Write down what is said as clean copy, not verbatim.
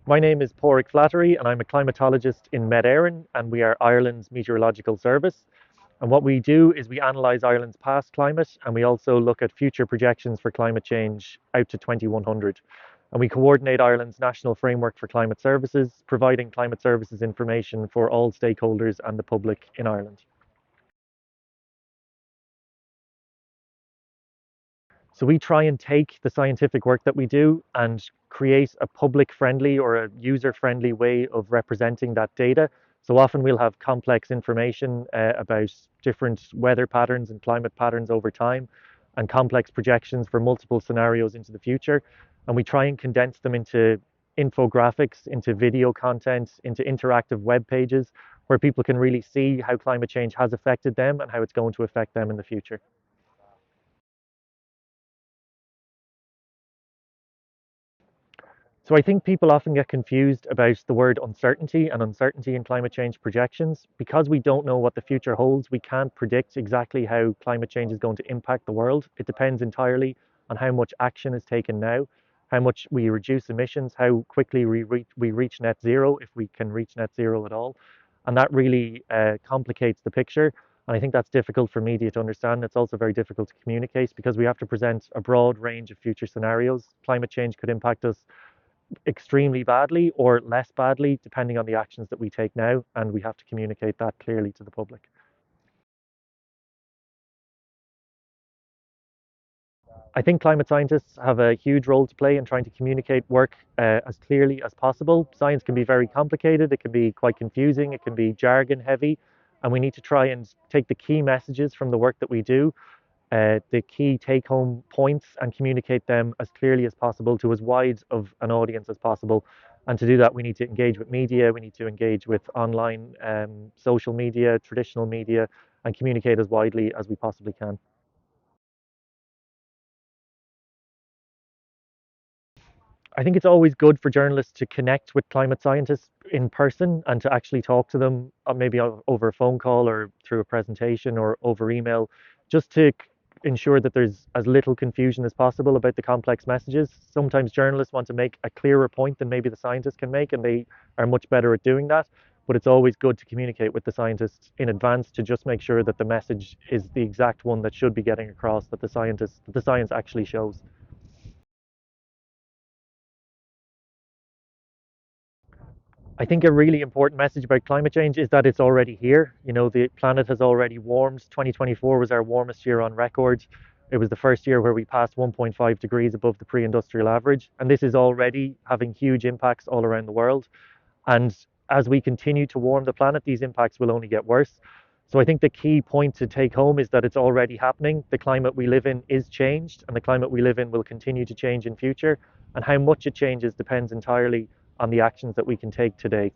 My name is Padraig Flaterry, and I'm a climatologist in Èireann, and we are Ireland's meteorological service. And what we do is we analyse Ireland's past climate, and we also look at future projections for climate change out to 2100. And we coordinate Ireland's national framework for climate services, providing climate services information for all stakeholders and the public in Ireland. So we try and take the scientific work that we do and create a public friendly or a user friendly way of representing that data. So often we'll have complex information about different weather patterns and climate patterns over time and complex projections for multiple scenarios into the future. And we try and condense them into infographics, into video content, into interactive web pages where people can really see how climate change has affected them and how it's going to affect them in the future. So I think people often get confused about the word uncertainty and uncertainty in climate change projections. Because we don't know what the future holds, we can't predict exactly how climate change is going to impact the world. It depends entirely on how much action is taken now, how much we reduce emissions, how quickly we reach net zero, if we can reach net zero at all. And that really complicates the picture. And I think that's difficult for media to understand. It's also very difficult to communicate because we have to present a broad range of future scenarios. Climate change could impact us extremely badly or less badly, depending on the actions that we take now, and we have to communicate that clearly to the public. I think climate scientists have a huge role to play in trying to communicate work as clearly as possible. Science can be very complicated, it can be quite confusing, it can be jargon heavy, and we need to try and take the key messages from the work that we do, the key take home points, and communicate them as clearly as possible to as wide of an audience as possible. And to do that, we need to engage with media, we need to engage with online social media, traditional media, and communicate as widely as we possibly can. I think it's always good for journalists to connect with climate scientists in person and to actually talk to them, maybe over a phone call or through a presentation or over email, just to ensure that there's as little confusion as possible about the complex messages. Sometimes journalists want to make a clearer point than maybe the scientists can make, and they are much better at doing that. But it's always good to communicate with the scientists in advance to just make sure that the message is the exact one that should be getting across, that the science actually shows. I think a really important message about climate change is that it's already here. You know, the planet has already warmed. 2024 was our warmest year on record. It was the first year where we passed 1.5 degrees above the pre-industrial average. And this is already having huge impacts all around the world. And as we continue to warm the planet, these impacts will only get worse. So I think the key point to take home is that it's already happening. The climate we live in is changed, and the climate we live in will continue to change in future. And how much it changes depends entirely on the actions that we can take today.